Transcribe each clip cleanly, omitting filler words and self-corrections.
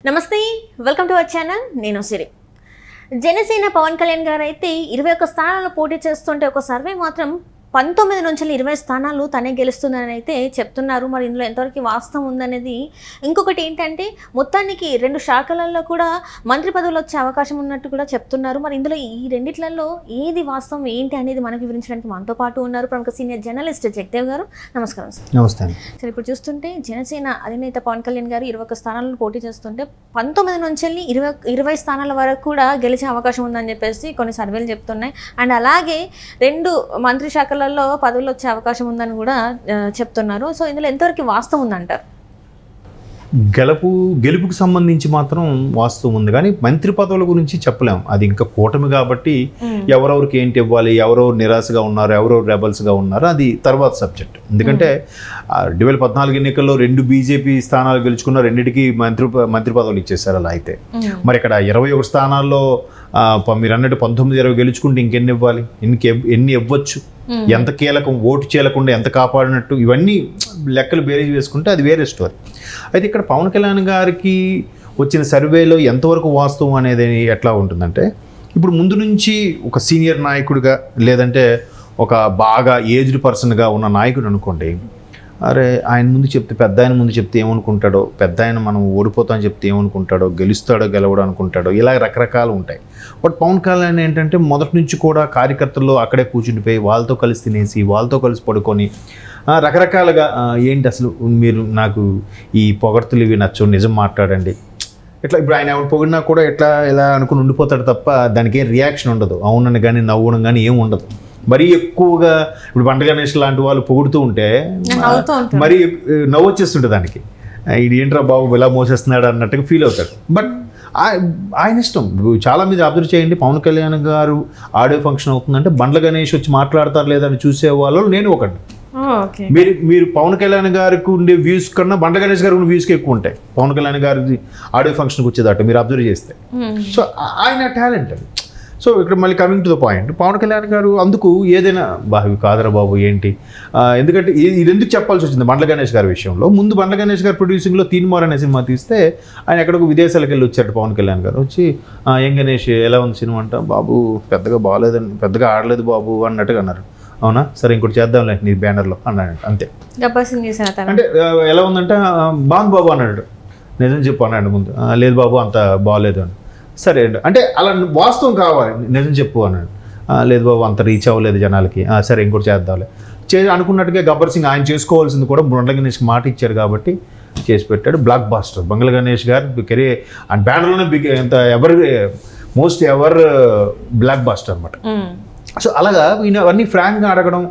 నమస్తే, welcome to our channel. నేను సిరి. జనసేన పవన్ కళ్యాణ్ గారు అయితే 21 స్థానాల్లో పోటీ చేస్తుంటే ఒక సర్వే మాత్రం 19 నుంచి 20 స్థానాలు తనే గెలుస్తుందని అయితే చెప్తున్నారు. మరి ఇందులో ఎంతవరకు వాస్తవం ఉందనేది. ఇంకొకటి ఏంటంటే మొత్తానికి 2 శాఖలలో కూడా మంత్రి పదవులు వచ్చే అవకాశం ఉన్నట్టు కూడా చెప్తున్నారు. మరి ఇందులో ఈ రెండిట్లలో ఏది వాస్తవం ఏంటి అనేది మనకు వివరించడానికి మనతో పాటు ఉన్నారు ప్రముఖ సీనియర్ జర్నలిస్ట్ జగదేవ్ గారు. నమస్కారం సార్. నమస్తే. సరే, ఇప్పుడు చూస్తుంటే జనసేన అధినేత పవన్ కళ్యాణ్ గారు 21 స్థానాల్లో పోటీ చేస్తుంటే 19 నుంచి 20 స్థానాల వరకు కూడా గెలిచే అవకాశం ఉందని చెప్పేసి కొన్ని సర్వేలు చెప్తున్నాయి. అండ్ అలాగే 2 మంత్రి శాఖల పదవులు వచ్చే అవకాశం ఉందని కూడా చెప్తున్నారు. సో ఇందులో ఎంతవరకు వాస్తవం ఉందంటారు? గెలుపుకు సంబంధించి మాత్రం వాస్తవం ఉంది, కానీ మంత్రి పదవుల గురించి చెప్పలేం. అది ఇంకా కూటమి కాబట్టి ఎవరెవరికి ఏంటి ఇవ్వాలి, ఎవరెవరు నిరాశగా ఉన్నారు, ఎవరెవరు రెబల్స్గా ఉన్నారు, అది తర్వాత సబ్జెక్ట్. ఎందుకంటే 2014 ఎన్నికల్లో 2 బీజేపీ స్థానాలు గెలుచుకున్న, రెండింటికి మంత్రి పదవులు ఇచ్చేసారు. అలా అయితే మరి ఇక్కడ 21 స్థానాల్లో మీరు అన్నట్టు 19-20 గెలుచుకుంటే ఇంకెన్ని ఇవ్వాలి, ఎన్ని ఇవ్వచ్చు, ఎంత కీలకం, ఓటు చేయకుండా ఎంత కాపాడినట్టు, ఇవన్నీ లెక్కలు బేరీజ్ వేసుకుంటే అది వేరే స్టోరీ. అయితే ఇక్కడ పవన్ కళ్యాణ్ గారికి వచ్చిన సర్వేలో ఎంతవరకు వాస్తవం అనేది ఎట్లా ఉంటుందంటే, ఇప్పుడు ముందు నుంచి ఒక సీనియర్ నాయకుడిగా లేదంటే ఒక బాగా ఏజ్డ్ పర్సన్గా ఉన్న నాయకుడు అనుకోండి, అరే ఆయన ముందు చెప్తే, పెద్ద ఆయన ముందు చెప్తే ఏమనుకుంటాడో, పెద్ద ఆయన మనం ఓడిపోతామని చెప్తే ఏమనుకుంటాడో, గెలుస్తాడో గెలవడం అనుకుంటాడో, ఇలా రకరకాలు ఉంటాయి. బట్ పవన్ కళ్యాణ్ ఏంటంటే మొదటి నుంచి కూడా కార్యకర్తల్లో అక్కడే కూర్చుండిపోయి వాళ్ళతో కలిసి తినేసి, వాళ్ళతో కలిసి పడుకొని రకరకాలుగా ఏంటి అసలు మీరు నాకు ఈ పొగడ్తలు ఇవి నచ్చవు, నిజం మాట్లాడండి, ఇట్లా. ఇప్పుడు ఆయన ఎవరు పొగిడినా కూడా ఎట్లా ఇలా అనుకుని ఉండిపోతాడు తప్ప దానికి ఏం రియాక్షన్ ఉండదు. అవునని కానీ నవ్వడం కానీ ఏం ఉండదు. మరీ ఎక్కువగా ఇప్పుడు బండ గణేష్ లాంటి వాళ్ళు పొగుడుతూ ఉంటే మరీ నవ్వు వచ్చేస్తుంటుంది దానికి. ఇది ఏంట్రా బాబు ఇలా మోసేస్తున్నాడు అన్నట్టుగా ఫీల్ అవుతాడు. బట్ ఆయన ఇష్టం. చాలా మీద అబ్జర్వ్ చేయండి, పవన్ కళ్యాణ్ గారు ఆడియో ఫంక్షన్ అవుతుందంటే బండ్ల గణేష్ వచ్చి మాట్లాడతారు లేదని చూసే వాళ్ళు నేను ఒకటి. మీరు పవన్ కళ్యాణ్ గారికి ఉండే వ్యూస్ కన్నా బండ్ల గణేష్ గారికి ఉండే వ్యూస్కి ఎక్కువ ఉంటాయి పవన్ కళ్యాణ్ గారి ఆడియో ఫంక్షన్కి వచ్చేదట మీరు అబ్జర్వ్ చేస్తే. సో ఆయన టాలెంట్ అది. సో ఇక్కడ మళ్ళీ coming to the point, Pawan Kalyan గారు అందుకు ఏదైనా బావి కాదరా బాబు ఏంటి, ఎందుకంటే ఇది ఎందుకు చెప్పాల్సి వచ్చింది బండ్ల గణేష్ గారి విషయంలో. ముందు బండ్ల గణేష్ గారు ప్రొడ్యూసింగ్లో తీన్మార్ అనే సినిమా తీస్తే ఆయన ఎక్కడికి విదేశాలకు వెళ్ళి వచ్చాడు పవన్ కళ్యాణ్ గారు. వచ్చి ఏం గణేష్ ఎలా ఉంది సినిమా అంట, బాబు పెద్దగా బాగాలేదని, పెద్దగా ఆడలేదు బాబు అన్నట్టుగా అన్నారు. అవునా, సరే ఇంకోటి చేద్దాంలే నీ బ్యానర్లో అన్నాడు. అంతే. అంటే ఎలా ఉందంటే బాగుంది బాబు అన్నాడు. నిజం చెప్పు అన్నాడు ముందు. లేదు బాబు అంత బాగాలేదు అని. సరే అంటే అలా వాస్తవం కావాలి, నిజం చెప్పు అన్నాడు. లేదు బాబు అంత రీచ్ అవ్వలేదు జనాలకి. సరే ఇంకోటి చేద్దాంలే అనుకున్నట్టుగా గబ్బర్ సింగ్ ఆయన చేసుకోవాల్సింది కూడా బండ్ల గణేష్కి మాట ఇచ్చారు కాబట్టి చేసి పెట్టాడు. బ్లాక్ బాస్టర్ బండ్ల గణేష్ గారు కెరీర్ అండ్ బ్యానర్లోనే మోస్ట్ ఎవర్ బ్లాక్ బాస్టర్ అనమాట. సో అలాగా ఈయన అవన్నీ ఫ్రాంక్గా అడగడం,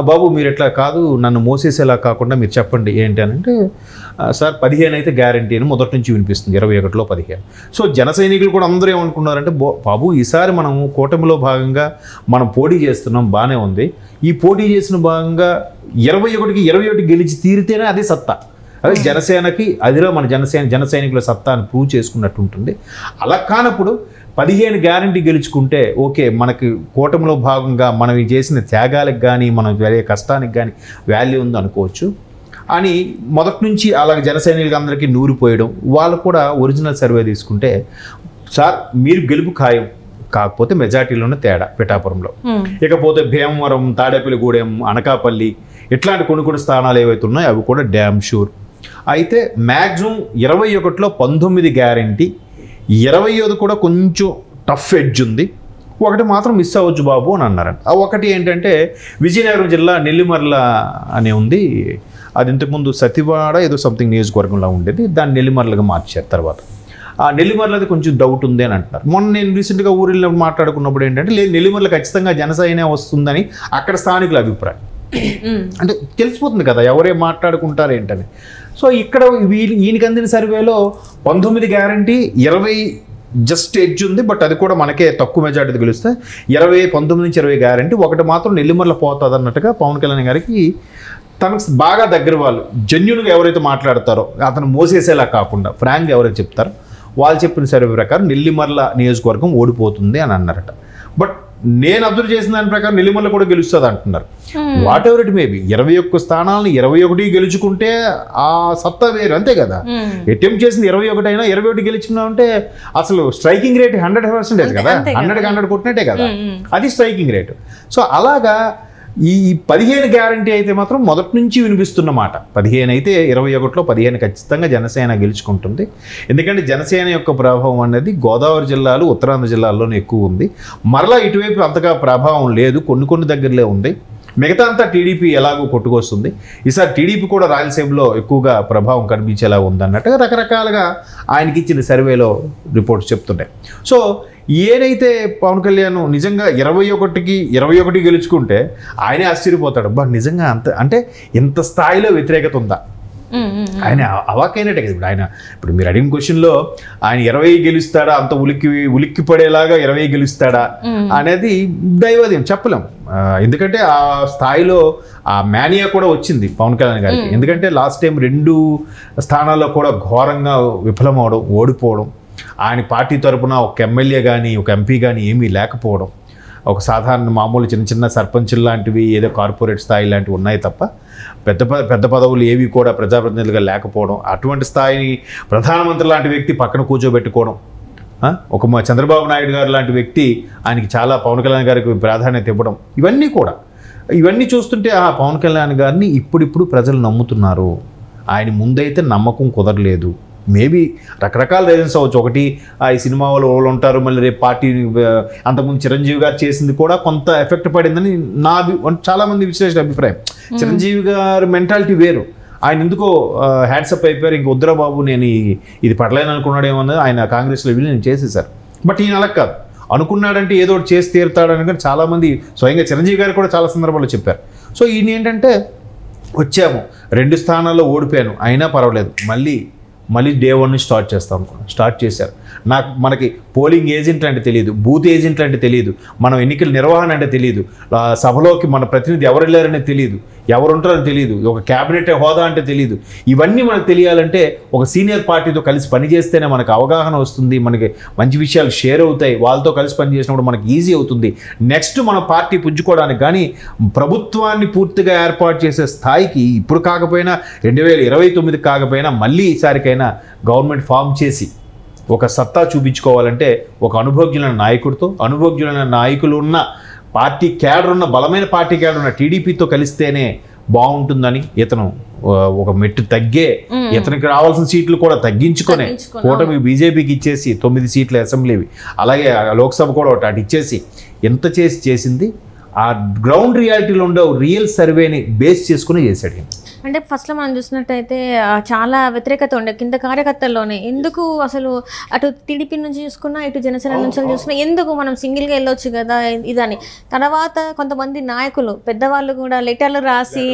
బాబు మీరు ఎట్లా కాదు నన్ను మోసేసేలా కాకుండా మీరు చెప్పండి ఏంటి అని అంటే, సార్ 15 అయితే గ్యారంటీ అని మొదటి నుంచి వినిపిస్తుంది, 21లో 15. సో జన సైనికులు కూడా అందరూ ఏమనుకున్నారంటే, బాబు ఈసారి మనం కూటమిలో భాగంగా మనం పోటీ చేస్తున్నాం, బాగానే ఉంది, ఈ పోటీ చేసిన భాగంగా 21కి 21 గెలిచి తీరితేనే అదే సత్తా, అదే జనసేనకి అదిలో మన జన సైనికుల సత్తా అని ప్రూవ్ చేసుకున్నట్టు ఉంటుంది. అలా కానప్పుడు 15 గ్యారంటీ గెలుచుకుంటే ఓకే, మనకి కూటమిలో భాగంగా మనం చేసిన త్యాగాలకు కానీ మనం వేరే కష్టానికి కానీ వాల్యూ ఉంది అనుకోవచ్చు అని మొదటి నుంచి అలాగే జన సైనికులకి అందరికీ నూరిపోయడం. వాళ్ళు కూడా ఒరిజినల్ సర్వే తీసుకుంటే, సార్ మీరు గెలుపు ఖాయం, కాకపోతే మెజార్టీలోనే తేడా పిఠాపురంలో, ఇకపోతే భీమవరం, తాడేపల్లిగూడెం, అనకాపల్లి ఇట్లాంటి కొన్ని స్థానాలు ఏవైతే ఉన్నాయో అవి కూడా డ్యామ్ షూర్. అయితే మ్యాక్సిమం 21లో 19 గ్యారంటీ, 25 కూడా కొంచెం టఫ్ ఎడ్జ్ ఉంది, ఒకటి మాత్రం మిస్ అవ్వచ్చు బాబు అని అన్నారు. ఆ ఒకటి ఏంటంటే విజయనగరం జిల్లా నెల్లిమర్ల అనే ఉంది, అది ఇంతకుముందు సతివాడ ఏదో సంథింగ్ నియోజకవర్గంలో ఉండేది, దాన్ని నెల్లిమర్లగా మార్చారు. తర్వాత ఆ నెల్లిమర్లది కొంచెం డౌట్ ఉంది అని అంటున్నారు. మొన్న నేను రీసెంట్గా ఊరిలో మాట్లాడుకున్నప్పుడు ఏంటంటే, లేదు నెల్లిమర్ల ఖచ్చితంగా జనసేన వస్తుందని అక్కడ స్థానికుల అభిప్రాయం. అంటే తెలిసిపోతుంది కదా ఎవరే మాట్లాడుకుంటారు ఏంటని. సో ఇక్కడ ఈయనకి అందిన సర్వేలో 19 గ్యారంటీ, 20 జస్ట్ ఎడ్జ్ ఉంది, బట్ అది కూడా మనకే తక్కువ మెజార్టీ గెలిస్తే 19 నుంచి 20 గ్యారంటీ, ఒకటి మాత్రం నెల్లిమర్ల పోతుంది అన్నట్టుగా పవన్ కళ్యాణ్ గారికి తనకు బాగా దగ్గర వాళ్ళు జెన్యూన్గా ఎవరైతే మాట్లాడతారో, అతను మోసేసేలా కాకుండా ఫ్రాంక్గా ఎవరైతే చెప్తారో వాళ్ళు చెప్పిన సర్వే ప్రకారం నెల్లిమర్ల నియోజకవర్గం ఓడిపోతుంది అని అన్నారట. బట్ నేను అబ్జర్వ్ చేసిన దాని ప్రకారం నెల్లిమల్ల కూడా గెలుస్తుంది అంటున్నారు. వాట్ ఎవర్ ఇట్ మేబీ 21 స్థానాలను 21 గెలుచుకుంటే ఆ సత్తా వేరు, అంతే కదా. అటెంప్ట్ చేసింది 21 అయినా 21 గెలుచుకున్నామంటే అసలు స్ట్రైకింగ్ రేట్ 100% కదా, 100కి 100 కొట్టినట్టే కదా, అది స్ట్రైకింగ్ రేట్. సో అలాగా ఈ 15 గ్యారంటీ అయితే మాత్రం మొదటి నుంచి వినిపిస్తున్న మాట. 15 అయితే 21లో 15 ఖచ్చితంగా జనసేన గెలుచుకుంటుంది. ఎందుకంటే జనసేన యొక్క ప్రభావం అనేది గోదావరి జిల్లాలు, ఉత్తరాంధ్ర జిల్లాల్లోనే ఎక్కువ ఉంది. మరలా ఇటువైపు అంతగా ప్రభావం లేదు, కొన్ని దగ్గరలే ఉంది. మిగతా అంతా టీడీపీ ఎలాగో కొట్టుకొస్తుంది. ఈసారి టీడీపీ కూడా రాయలసీమలో ఎక్కువగా ప్రభావం కనిపించేలా ఉందన్నట్టుగా రకరకాలుగా ఆయనకి ఇచ్చిన సర్వేలో రిపోర్ట్స్ చెప్తున్నాయి. సో ఏదైతే పవన్ కళ్యాణ్ నిజంగా 21కి 21 గెలుచుకుంటే ఆయనే ఆశ్చర్యపోతాడు. బా నిజంగా అంత అంటే ఇంత స్థాయిలో వ్యతిరేకత ఉందా, ఆయన అవాకైనట్టే కదా. ఇప్పుడు మీరు అడిగిన క్వశ్చన్లో ఆయన 20 గెలుస్తాడా, అంత ఉలిక్కి పడేలాగా 20 గెలుస్తాడా అనేది దైవదయం చెప్పలేం. ఎందుకంటే ఆ స్థాయిలో ఆ మేనియా కూడా వచ్చింది పవన్ కళ్యాణ్ గారికి. ఎందుకంటే లాస్ట్ టైం 2 స్థానాల్లో కూడా ఘోరంగా విఫలమవడం, ఓడిపోవడం, ఆయన పార్టీ తరపున ఒక ఎమ్మెల్యే కానీ ఒక ఎంపీ కానీ ఏమీ లేకపోవడం, ఒక సాధారణ మామూలు చిన్న సర్పంచులు లాంటివి ఏదో కార్పొరేట్ స్థాయి లాంటివి ఉన్నాయి తప్ప పెద్ద పదవులు ఏవి కూడా ప్రజాప్రతినిధులుగా లేకపోవడం, అటువంటి స్థాయిని ప్రధానమంత్రి లాంటి వ్యక్తి పక్కన కూర్చోబెట్టుకోవడం, ఒక చంద్రబాబు నాయుడు గారు లాంటి వ్యక్తి ఆయనకి చాలా పవన్ కళ్యాణ్ గారికి ప్రాధాన్యత ఇవ్వడం, ఇవన్నీ చూస్తుంటే ఆ పవన్ కళ్యాణ్ గారిని ఇప్పుడిప్పుడు ప్రజలు నమ్ముతున్నారు. ఆయన ముందైతే నమ్మకం కుదరలేదు. మేబీ రకరకాల రీజన్స్ అవ్వచ్చు. ఒకటి ఈ సినిమా వాళ్ళు ఉంటారు, మళ్ళీ రేపు పార్టీ అంతకుముందు చిరంజీవి గారు చేసింది కూడా కొంత ఎఫెక్ట్ పడిందని చాలామంది విశ్లేషణ అభిప్రాయం. చిరంజీవి గారి మెంటాలిటీ వేరు, ఆయన ఎందుకో హ్యాట్సప్ అయిపోయారు. ఇంక వద్దురా బాబు నేను ఇది పడలేను అనుకున్నాడు ఏమన్నది ఆయన కాంగ్రెస్లో వెళ్ళి నేను చేసేసారు. బట్ ఈయన అలా కాదు, అనుకున్నాడంటే ఏదో ఒకటి చేసి తీరుతాడని కానీ చాలామంది స్వయంగా చిరంజీవి గారు కూడా చాలా సందర్భాల్లో చెప్పారు. సో ఈయన ఏంటంటే వచ్చాము 2 స్థానాల్లో ఓడిపోయాను అయినా పర్వాలేదు, మళ్ళీ డే 1 నుంచి స్టార్ట్ చేస్తాం అనుకున్నాను. స్టార్ట్ చేశారు. మనకి పోలింగ్ ఏజెంట్లు అంటే తెలియదు, బూత్ ఏజెంట్లు అంటే తెలియదు, మనం ఎన్నికల నిర్వహణ అంటే తెలియదు, సభలోకి మన ప్రతినిధి ఎవరు వెళ్ళారనే తెలియదు, ఎవరు ఉంటారని తెలియదు, ఒక క్యాబినెట్ హోదా అంటే తెలియదు. ఇవన్నీ మనకు తెలియాలంటే ఒక సీనియర్ పార్టీతో కలిసి పనిచేస్తేనే మనకు అవగాహన వస్తుంది, మనకి మంచి విషయాలు షేర్ అవుతాయి. వాళ్ళతో కలిసి పనిచేసినప్పుడు మనకి ఈజీ అవుతుంది. నెక్స్ట్ మన పార్టీ పుంజుకోవడానికి కానీ ప్రభుత్వాన్ని పూర్తిగా ఏర్పాటు చేసే స్థాయికి ఇప్పుడు కాకపోయినా 2029 కాకపోయినా మళ్ళీ ఈసారికైనా గవర్నమెంట్ ఫామ్ చేసి ఒక సత్తా చూపించుకోవాలంటే ఒక అనుభవజ్ఞులైన నాయకులు ఉన్న పార్టీ క్యాడర్ ఉన్న బలమైన పార్టీ క్యాడర్ ఉన్న టీడీపీతో కలిస్తేనే బాగుంటుందని ఇతను ఒక మెట్టు తగ్గే, ఇతనికి రావాల్సిన సీట్లు కూడా తగ్గించుకొని కూటమి బీజేపీకి ఇచ్చేసి 9 సీట్ల అసెంబ్లీవి, అలాగే లోక్సభ కూడా ఒకటి అటు ఇచ్చేసి ఎంత చేసింది ఆ గ్రౌండ్ రియాలిటీలో ఉండే రియల్ సర్వేని బేస్ చేసుకుని చేశాడు. అంటే ఫస్ట్లో మనం చూసినట్టయితే చాలా వ్యతిరేకత ఉండే కింద కార్యకర్తల్లోనే. ఎందుకు అసలు అటు టీడీపీ నుంచి చూసుకున్నా ఇటు జనసేన నుంచి చూసుకున్నా ఎందుకు మనం సింగిల్గా వెళ్ళొచ్చు కదా ఇదని. తర్వాత కొంతమంది నాయకులు పెద్దవాళ్ళు కూడా లెటర్లు రాసి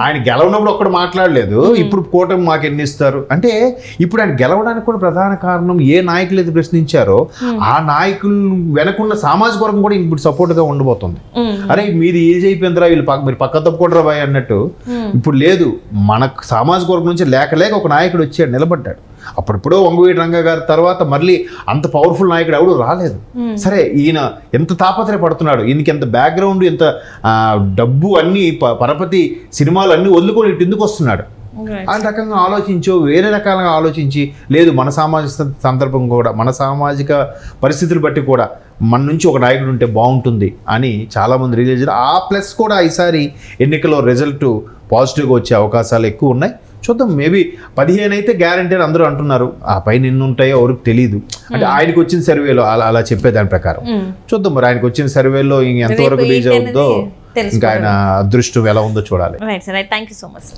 ఆయన గెలవనప్పుడు ఒక్కడు మాట్లాడలేదు, ఇప్పుడు కూటమి మాకు ఎన్ని ఇస్తారు అంటే. ఇప్పుడు ఆయన గెలవడానికి కూడా ప్రధాన కారణం ఏ నాయకులు అయితే ప్రశ్నించారో ఆ నాయకులు వెనకున్న సామాజిక వర్గం కూడా ఇప్పుడు సపోర్ట్గా ఉండబోతుంది. అరే మీది ఏజ్ అయిపోయిందిరా, మీరు పక్క తప్పుకోడరా బాయ్ అన్నట్టు. ఇప్పుడు లేదు, మనకు సామాజిక వర్గం నుంచి లేక ఒక నాయకుడు వచ్చాడు, నిలబడ్డాడు. అప్పుడెప్పుడో వంగవీటి రంగా గారి తర్వాత మళ్ళీ అంత పవర్ఫుల్ నాయకుడు ఎవడు రాలేదు. సరే ఈయన ఎంత తాపత్రయపడుతున్నాడు, ఈయనకి ఎంత బ్యాక్గ్రౌండ్, ఎంత డబ్బు, అన్ని పరపతి సినిమాలు అన్నీ వదులుకొని ఇటు ఎందుకు వస్తున్నాడు. ఆ రకంగా వేరే రకాలుగా ఆలోచించి లేదు మన సామాజిక సందర్భం కూడా మన సామాజిక పరిస్థితులు బట్టి కూడా మన నుంచి ఒక నాయకుడు ఉంటే బాగుంటుంది అని చాలామంది రిలీజ్. ఆ ప్లస్ కూడా ఈసారి ఎన్నికల్లో రిజల్ట్ పాజిటివ్గా వచ్చే అవకాశాలు ఎక్కువ ఉన్నాయి. చూద్దాం, మేబీ 15 అయితే గ్యారంటీ అని అందరూ అంటున్నారు. ఆ పైన ఎన్ని ఉంటాయో ఎవరికి తెలియదు. అంటే ఆయనకు వచ్చిన సర్వేలో అలా చెప్పేదాని ప్రకారం చూద్దాం. మరి ఆయనకు వచ్చిన సర్వేలో ఎంతవరకు రీచ్ అవుతుందో ఇంకా ఆయన అదృష్టం ఎలా ఉందో చూడాలి. Right sir, thank you so much.